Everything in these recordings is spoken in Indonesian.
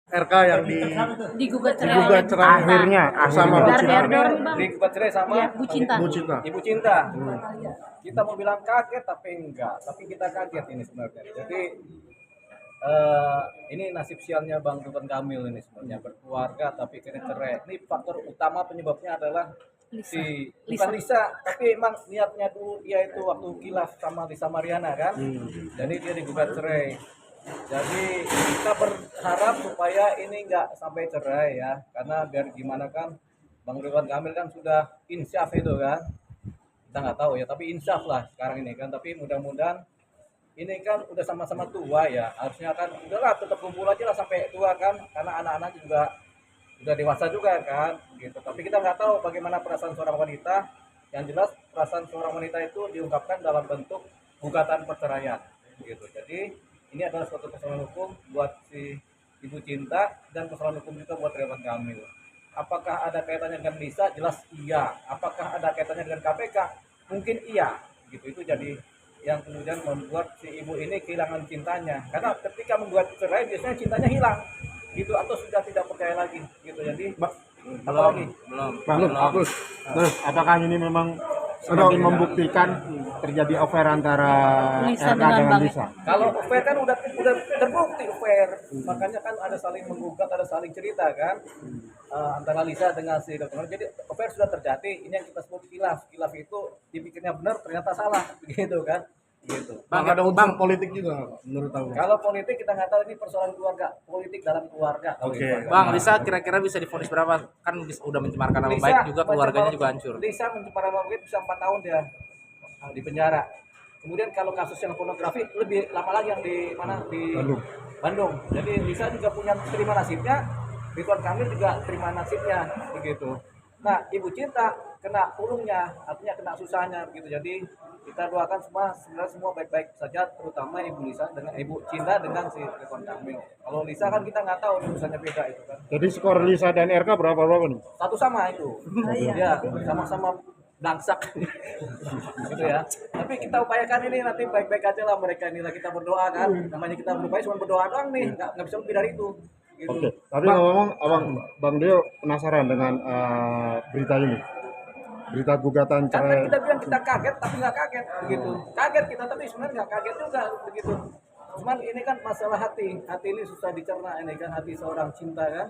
RK yang digugat cerai digugat oleh cerai Akhirnya sama Bu Dar Cinta. Berdor nih, Bang. Digugat cerai sama Iya, Bu Cinta. Bu Cinta. Ibu Cinta. Kita mau bilang kaget tapi enggak, tapi kita kaget ini sebenarnya. Jadi ini nasib sialnya Bang Ridwan Kamil ini sebenarnya, berkeluarga tapi kena cerai. Ini faktor utama penyebabnya adalah bukan Lisa, tapi emang niatnya dulu dia itu waktu khilaf sama Lisa Mariana kan. Jadi dia digugat cerai. Jadi kita berharap supaya ini enggak sampai cerai ya, karena biar gimana kan Bang Ridwan Kamil kan sudah insyaf itu kan. Kita nggak tahu ya, tapi insyaf lah sekarang ini kan. Tapi mudah-mudahan ini kan udah sama-sama tua ya, harusnya kan udahlah tetap kumpul aja lah sampai tua kan, karena anak-anak juga udah dewasa juga kan gitu. Tapi kita nggak tahu bagaimana perasaan seorang wanita. Yang jelas perasaan seorang wanita itu diungkapkan dalam bentuk gugatan perceraian gitu. Jadi ini adalah suatu persoalan hukum buat si Ibu Cinta dan persoalan hukum juga buat Ridwan Kamil. Apakah ada kaitannya dengan Lisa? Jelas iya. Apakah ada kaitannya dengan KPK? Mungkin iya. Gitu, itu jadi yang kemudian membuat si ibu ini kehilangan cintanya. Karena ketika membuat cerai biasanya cintanya hilang. Gitu, atau sudah tidak percaya lagi. Gitu, jadi apa lagi? Belum. Terus apakah ini memang semakin membuktikan terjadi affair antara Lisa RK dengan dengan Bang. Lisa? Kalau affair kan udah terbukti affair. Makanya kan ada saling menggugat, ada saling cerita kan. Antara Lisa dengan si dokter. Jadi affair sudah terjadi. Ini yang kita sebut khilaf. Khilaf itu dipikirnya benar ternyata salah, begitu kan? Gitu. Bang, ada unsur politik juga menurut aku. Kalau politik kita nggak tahu, ini persoalan keluarga, politik dalam keluarga. Oke. Bang, Lisa kira-kira bisa divonis berapa? Kan udah mencemarkan nama Lisa, baik juga, keluarganya juga hancur. Lisa mencemar nama baik bisa 4 tahun dia di penjara. Kemudian kalau kasus yang pornografi lebih lama lagi yang di mana, di Bandung. Jadi Lisa juga punya terima nasibnya, Ridwan Kamil juga terima nasibnya begitu. Nah, Ibu Cinta kena ulungnya, artinya kena susahnya begitu. Jadi kita doakan sebenarnya semua baik-baik saja, terutama Ibu Lisa dengan Ibu Cinta dengan si Ridwan Kamil. Kalau Lisa kan kita nggak tahu urusannya beda itu kan. Jadi skor Lisa dan RK berapa nih? Satu sama itu. Ya, sama-sama blangsak. Gitu ya. Tapi kita upayakan ini nanti baik-baik aja lah mereka ini lah, kita berdoa kan. Namanya kita berupaya cuma berdoa doang nih, nggak bisa lebih dari itu. Gitu. Oke. Tapi ngomong Bang Dio penasaran dengan berita ini. Berita gugatan Karena cerai. kita bilang kita kaget tapi nggak kaget begitu. Kaget kita tapi sebenarnya nggak kaget juga begitu. Cuman ini kan masalah hati ini susah dicerna ini kan, hati seorang cinta kan.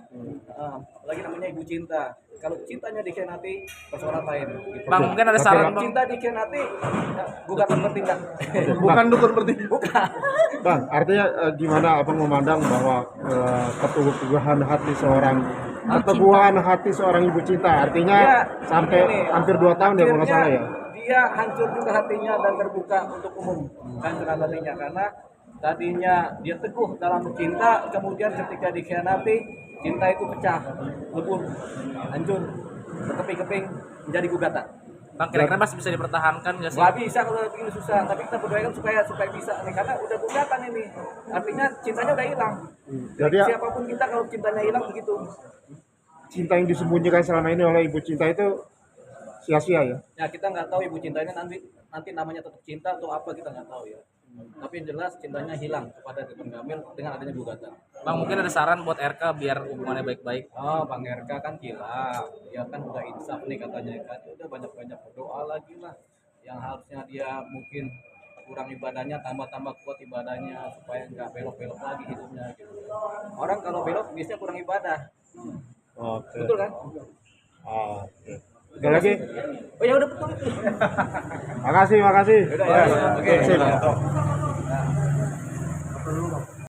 Lagi namanya Ibu Cinta. Kalau cintanya dikhianati persoalan lain. Gitu. Bang, mungkin ada saran, Bang. Cinta dikhianati gugatan bertindak. Bukan dukun bertindak. Bukan. Bang, artinya gimana Abang memandang bahwa keteguhan hati seorang Ibu Cinta, artinya Dia, sampai ini, hampir 2 tahun ya kalau nggak salah ya. Dia hancur juga hatinya dan terbuka untuk umum, hancur hatinya karena tadinya dia teguh dalam cinta, kemudian ketika dikhianati cinta itu pecah, lebur, hancur, berkeping-keping menjadi gugatan. Bang, kira-kira masih bisa dipertahankan nggak sih? Nggak bisa kalau begini susah, tapi kita berdoakan supaya bisa nih, karena udah gugatan ini, artinya cintanya udah hilang. Jadi Siapapun kita kalau cintanya hilang begitu. cinta yang disembunyikan selama ini oleh Ibu Cinta itu sia-sia ya. Ya kita nggak tahu Ibu Cintanya nanti namanya tetap cinta atau apa kita nggak tahu ya. Tapi yang jelas cintanya hilang kepada Ridwan Kamil dengan adanya gugatan. Bang, mungkin ada saran buat RK biar hubungannya baik-baik. Oh, Bang RK kan gila, dia kan udah insaf nih katanya kan, udah banyak-banyak berdoa lagi lah. Yang harusnya dia mungkin kurang ibadahnya, tambah-tambah kuat ibadahnya supaya nggak belok-belok lagi hidupnya gitu. Orang kalau belok biasanya kurang ibadah. Oke. Betul kan? Oke. Ada lagi? Oh ya udah betul itu. Makasih. Udah ya. Oke. Sip. Nah.